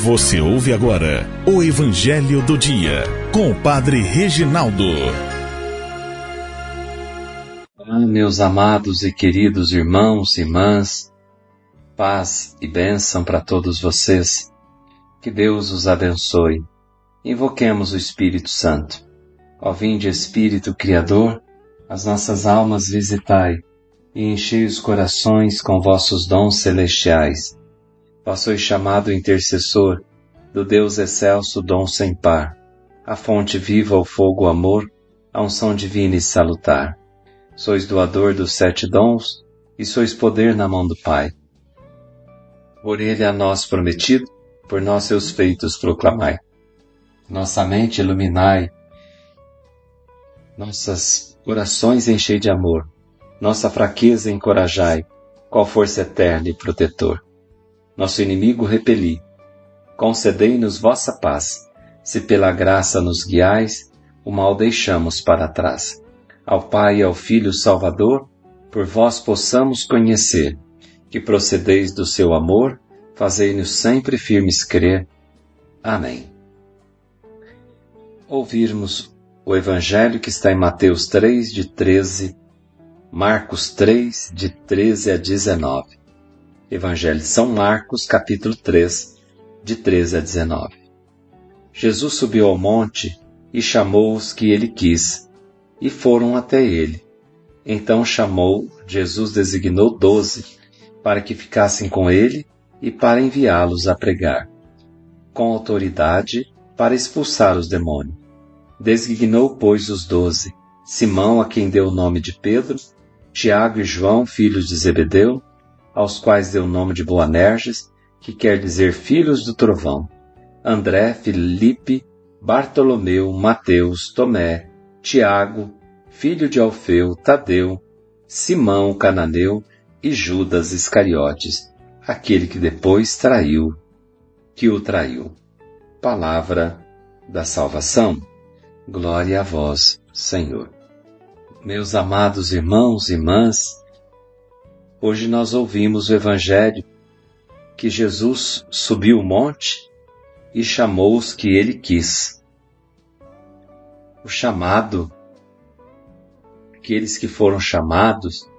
Você ouve agora o Evangelho do Dia, com o Padre Reginaldo. Meus amados e queridos irmãos e irmãs, paz e bênção para todos vocês. Que Deus os abençoe. Invoquemos o Espírito Santo. Ó vinde Espírito Criador, as nossas almas visitai, e enchei os corações com vossos dons celestiais. Vós sois chamado intercessor do Deus excelso, dom sem par, a fonte viva, o fogo, o amor, a unção divina e salutar. Sois doador dos 7 dons, e sois poder na mão do Pai. Por ele a nós prometido, por nós seus feitos proclamai. Nossa mente iluminai, nossos corações enchei de amor, nossa fraqueza encorajai, qual força eterna e protetor. Nosso inimigo repeli, concedei-nos vossa paz, se pela graça nos guiais, o mal deixamos para trás. Ao Pai e ao Filho Salvador, por vós possamos conhecer, que procedeis do seu amor, fazei-nos sempre firmes crer. Amém. Ouvirmos o Evangelho que está em Mateus 3, de 13, Marcos 3, de 13 a 19. Evangelho de São Marcos, capítulo 3, de 13 a 19. Jesus subiu ao monte e chamou os que ele quis, e foram até ele. Então Jesus designou 12, para que ficassem com ele e para enviá-los a pregar, com autoridade para expulsar os demônios. Designou, pois, os 12, Simão, a quem deu o nome de Pedro, Tiago e João, filhos de Zebedeu, aos quais deu o nome de Boanerges, que quer dizer filhos do trovão, André, Filipe, Bartolomeu, Mateus, Tomé, Tiago, filho de Alfeu, Tadeu, Simão, o cananeu, e Judas Iscariotes, aquele que depois o traiu. Palavra da salvação. Glória a vós, Senhor. Meus amados irmãos e irmãs, hoje nós ouvimos o Evangelho que Jesus subiu o monte e chamou os que ele quis. O chamado, aqueles que foram chamados,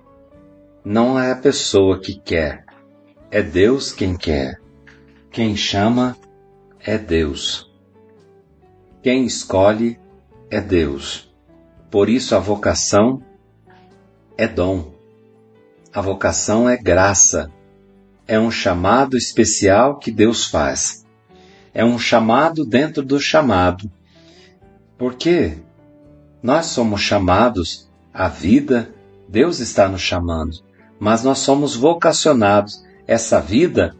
não é a pessoa que quer, é Deus quem quer. Quem chama é Deus. Quem escolhe é Deus. Por isso a vocação é dom. A vocação é graça. É um chamado especial que Deus faz. É um chamado dentro do chamado. Porque nós somos chamados à vida, Deus está nos chamando, mas nós somos vocacionados. Essa vida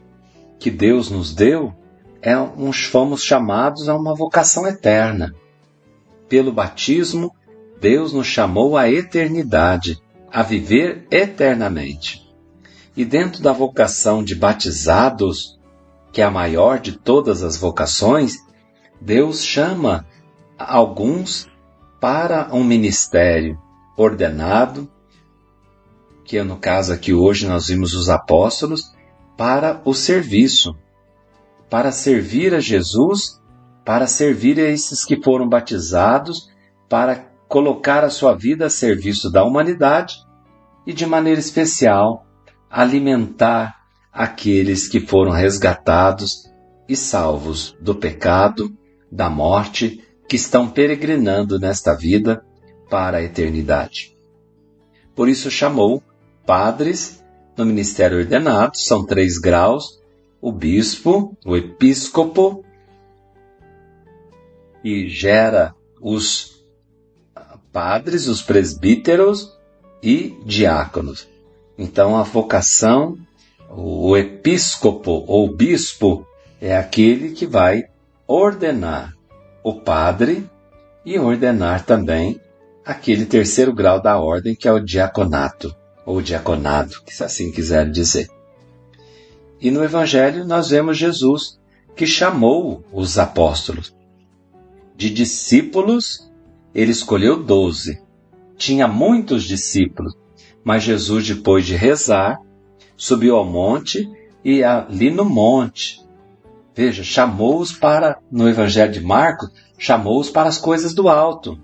que Deus nos deu, fomos chamados a uma vocação eterna. Pelo batismo, Deus nos chamou à eternidade, a viver eternamente. E dentro da vocação de batizados, que é a maior de todas as vocações, Deus chama alguns para um ministério ordenado, que no caso aqui hoje nós vimos os apóstolos, para o serviço, para servir a Jesus, para servir a esses que foram batizados, para colocar a sua vida a serviço da humanidade e, de maneira especial, alimentar aqueles que foram resgatados e salvos do pecado, da morte, que estão peregrinando nesta vida para a eternidade. Por isso chamou padres no ministério ordenado, são 3 graus, o bispo, o episcopo, e gera os padres, os presbíteros e diáconos. Então a vocação, o episcopo ou bispo é aquele que vai ordenar o padre e ordenar também aquele 3º grau da ordem, que é o diaconato, ou diaconado, se assim quiser dizer. E no Evangelho nós vemos Jesus que chamou os apóstolos. De discípulos, ele escolheu 12. Tinha muitos discípulos, mas Jesus, depois de rezar, subiu ao monte e ali no monte Veja, chamou-os para, no Evangelho de Marcos, chamou-os para as coisas do alto.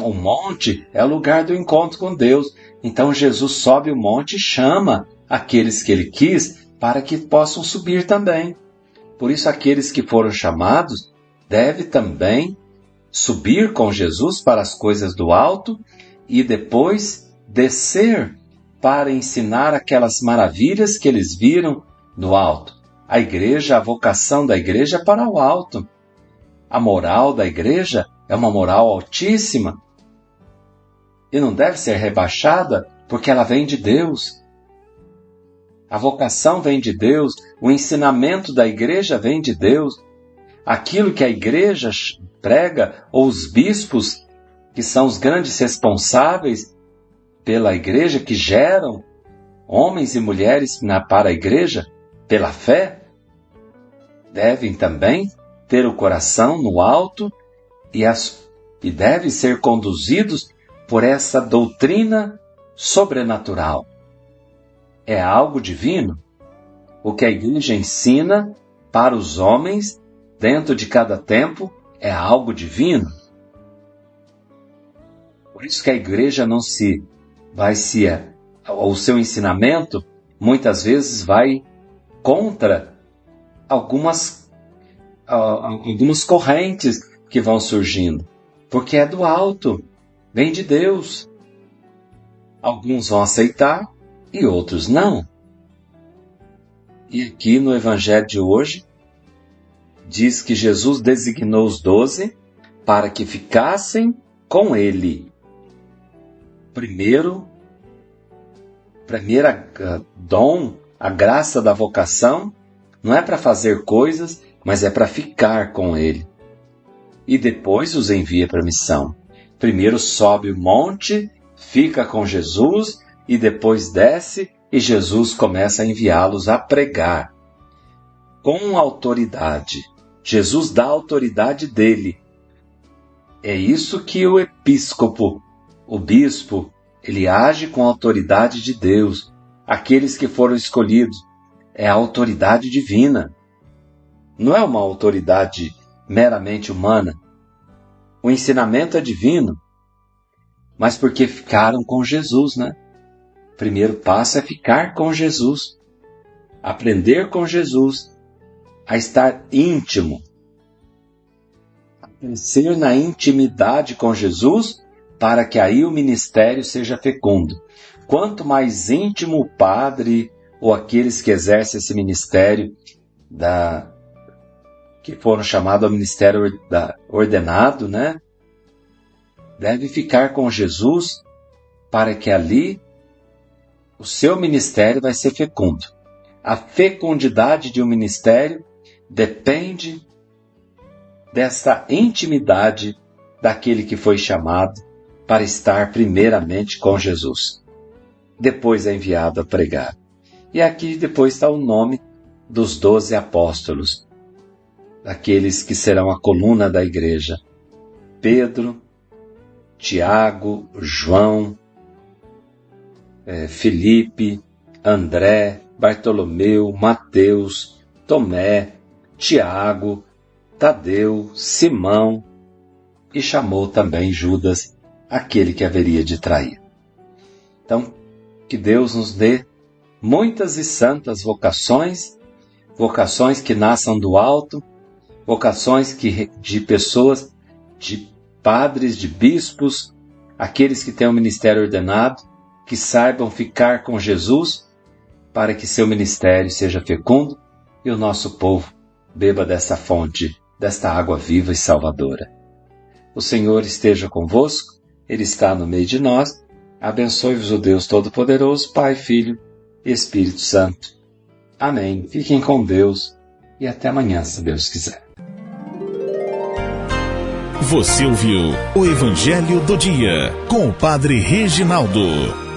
O monte é o lugar do encontro com Deus. Então Jesus sobe o monte e chama aqueles que ele quis para que possam subir também. Por isso, aqueles que foram chamados devem também subir com Jesus para as coisas do alto e depois descer para ensinar aquelas maravilhas que eles viram no alto. A igreja, a vocação da igreja é para o alto. A moral da igreja é uma moral altíssima e não deve ser rebaixada porque ela vem de Deus. A vocação vem de Deus, o ensinamento da igreja vem de Deus. Aquilo que a igreja prega, ou os bispos, que são os grandes responsáveis pela igreja, que geram homens e mulheres para a igreja, pela fé, devem também ter o coração no alto e devem ser conduzidos por essa doutrina sobrenatural. É algo divino. O que a igreja ensina para os homens, dentro de cada tempo, é algo divino. Por isso que a igreja o seu ensinamento, muitas vezes vai contra algumas correntes que vão surgindo, porque é do alto, vem de Deus. Alguns vão aceitar e outros não. E aqui no Evangelho de hoje, diz que Jesus designou os 12 para que ficassem com ele. Primeira dom, a graça da vocação, não é para fazer coisas, mas é para ficar com ele. E depois os envia para a missão. Primeiro sobe o monte, fica com Jesus, e depois desce e Jesus começa a enviá-los a pregar. Com autoridade. Jesus dá a autoridade dele. É isso que o episcopo, o bispo, ele age com a autoridade de Deus. Aqueles que foram escolhidos. É a autoridade divina. Não é uma autoridade meramente humana. O ensinamento é divino. Mas porque ficaram com Jesus, né? O primeiro passo é ficar com Jesus. Aprender com Jesus. A estar íntimo. A crescer na intimidade com Jesus, para que aí o ministério seja fecundo. Quanto mais íntimo o padre ou aqueles que exercem esse ministério que foram chamados ao ministério ordenado, né? Deve ficar com Jesus para que ali o seu ministério vai ser fecundo. A fecundidade de um ministério depende dessa intimidade daquele que foi chamado para estar primeiramente com Jesus. Depois é enviado a pregar. E aqui depois está o nome dos 12 apóstolos, daqueles que serão a coluna da igreja. Pedro, Tiago, João, Filipe, André, Bartolomeu, Mateus, Tomé, Tiago, Tadeu, Simão e chamou também Judas, aquele que haveria de trair. Então, que Deus nos dê muitas e santas vocações, vocações que nasçam do alto, vocações de pessoas, de padres, de bispos, aqueles que têm um ministério ordenado, que saibam ficar com Jesus para que seu ministério seja fecundo e o nosso povo beba dessa fonte, desta água viva e salvadora. O Senhor esteja convosco, Ele está no meio de nós. Abençoe-vos o Deus Todo-Poderoso, Pai, Filho e Espírito Santo. Amém. Fiquem com Deus e até amanhã, se Deus quiser. Você ouviu o Evangelho do Dia com o Padre Reginaldo.